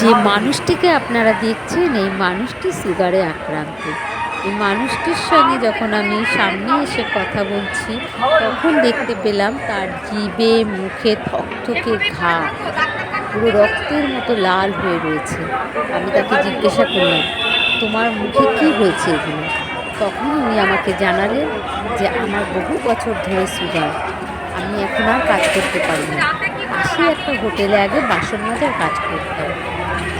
যে মানুষটিকে আপনারা দেখছেন এই মানুষটি সুগারে আক্রান্ত। এই মানুষটির সঙ্গে যখন আমি সামনে এসে কথা বলছি তখন দেখতে পেলাম তার জিভে মুখে থকথকে ঘা, পুরো রক্তের মতো লাল হয়ে রয়েছে। আমি তাকে জিজ্ঞাসা করলাম, তোমার মুখে কি হয়েছে এগুলো? তখন উনি আমাকে জানালেন যে আমার বহু বছর ধরে সুগার, আমি এখন আর কাজ করতে পারি না। পাশে একটা হোটেলে আগে বাসন মাজার কাজ করতাম।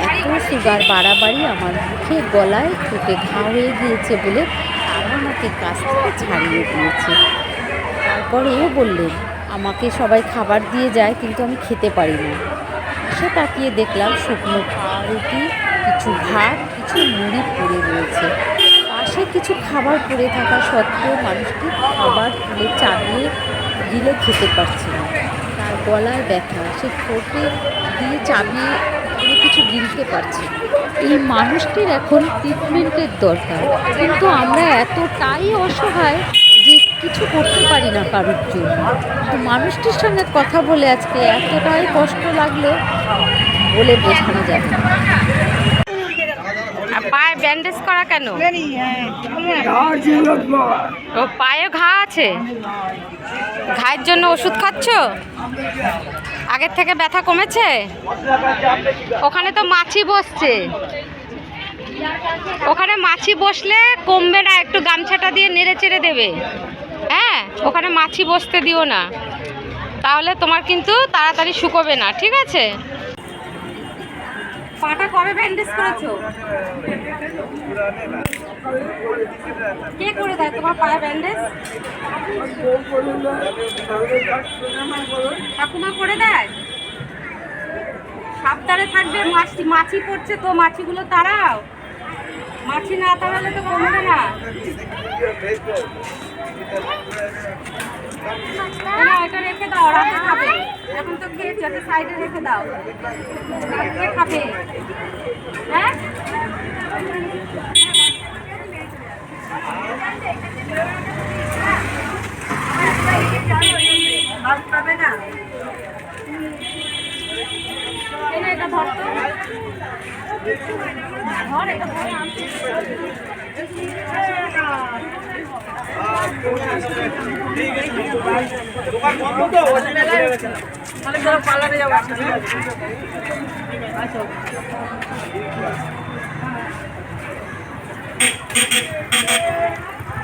এত সুগার বাড়াবাড়ি আমার মুখে গলায় ঠোঁটে ঘা হয়ে গিয়েছে বলে তারা আমাকে কাজ থেকে ছাড়িয়ে দিয়েছে। তারপরেও বললেন, আমাকে সবাই খাবার দিয়ে যায় কিন্তু আমি খেতে পারি না। পাশে তাকিয়ে দেখলাম শুকনো পাউরুটি, কিছু ভাত, কিছু মুড়ি পড়ে রয়েছে। পাশে কিছু খাবার পড়ে থাকা সত্ত্বেও মানুষটি খাবার তুলে চাবিয়ে গিলে খেতে পারছে না। তার গলায় ব্যথা, সে ঠোঁটে দিয়ে চাবিয়ে কোনো কিছু গিলতে পারছে না। এই মানুষটির এখন ট্রিটমেন্টের দরকার, কিন্তু আমরা এতটাই অসহায় যে কিছু করতে পারি না কারোর জন্য। তো মানুষটির সঙ্গে কথা বলে আজকে এতটাই কষ্ট লাগলো বলে বোঝানো যাবে না। পায়ে ব্যান্ডেজ করা কেন? ও পায়ে ঘা আছে, ঘায়ের জন্য ওষুধ খাচ্ছ? আগের থেকে ব্যথা কমেছে? ওখানে তো মাছি বসছে, ওখানে মাছি বসলে কমবে না, একটু গামছাটা দিয়ে নেড়ে চেড়ে দেবে। হ্যাঁ, ওখানে মাছি বসতে দিও না, তাহলে তোমার কিন্তু তাড়াতাড়ি শুকোবে না, ঠিক আছে? পাটা কবে ব্যান্ডেজ করেছো? কে করে দেয় তোমার পায়ে ব্যান্ডেজ? ঠাকুমা করে দেয়? সাবধানে থাকবে, মাছি পড়ছে তো, মাছিগুলো তাড়াও। মাছি না তাড়ালে তো কমবে না। এটা রেখে দাও, রাতে খাবে। এখন তো খেয়েছি, একটা সাইডে রেখে দাও, রাতে খাবে। হ্যাঁ, খাবে না। এটা ধর তো, ধর এটা ধর। পার্লারে যাবো।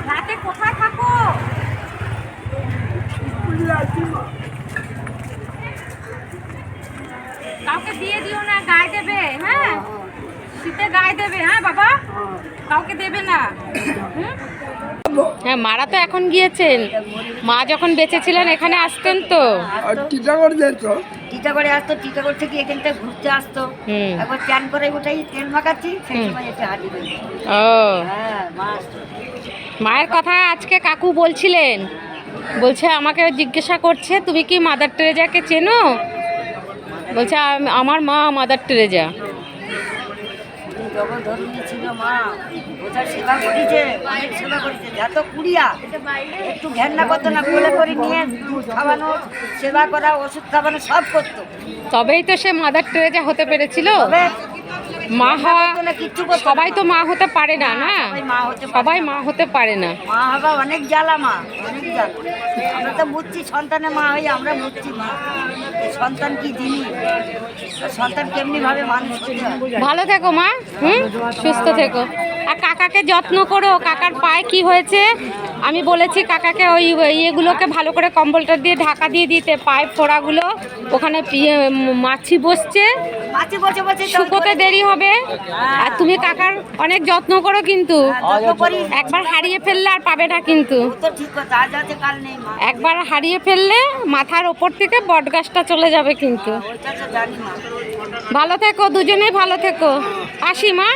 রাতে কোথায় থাকো? কাউকে দিয়ে দিও না, গায়ে দেবে। হ্যাঁ, শীতে গায়ে দেবে। হ্যাঁ বাবা, কাউকে দেবে না। হ্যাঁ, মারা তো এখন গিয়েছেন, মা যখন বেঁচে ছিলেন এখানে আসতেন তো। টিটাগড়ে আসতো, টিটাগড় থেকে এখান থেকে ঘুরতে আসতো। একবার চান করে ওটাই তেল মাখাচ্ছি, সেই সময় এসে হাজির হয়েছে। ও হ্যাঁ, মা আসতো। মায়ের কথা আজকে কাকু বলছিলেন, বলছে আমাকে জিজ্ঞাসা করছে তুমি কি মাদার টেরেজাকে চেনো? বলছে আমার মা মাদার টেরেজা। জগদ্ধরণী ছিল মা, ওটার সেবা করেছে, অনেক সেবা করেছে। যত কুড়িয়া একটু ঘেন্না করতো না, কোলে করে নিয়ে দুধ খাওয়ানো, সেবা করা, ওষুধ খাওয়ানো সব করতো। তবেই তো সে মাদার টেরেজা হতে পেরেছিল। তবে মা হওয়া, কিচ্ছু করতো না। সবাই তো মা হতে পারে না, না সবাই মা হতে পারে না। মা হবা অনেক জ্বালা, মা অনেক জ্বালা। আমরা তো বুঝছি সন্তানে মা হই, আমরা বুঝছি মা সন্তান কি জিনিস, সন্তান কেমনি ভাবে মানুষ হতে হয়। ভালো থেকো মা, সুস্থ থেকো। আর কাকাকে যত্ন করো। কাকার পায়ে কি হয়েছে আমি বলেছি কাকাকে ওই ইয়েগুলোকে ভালো করে কম্বলটা দিয়ে ঢাকা দিয়ে দিতে, পায়ে ফোড়াগুলো ওখানে মাছি বসছে, শুকোতে দেরি হবে। আর তুমি কাকার অনেক যত্ন করো, কিন্তু একবার হারিয়ে ফেললে আর পাবে না। কিন্তু একবার হারিয়ে ফেললে মাথার ওপর থেকে বট গাছটা চলে যাবে। কিন্তু ভালো থেকো, দুজনেই ভালো থেকো। আসি মা।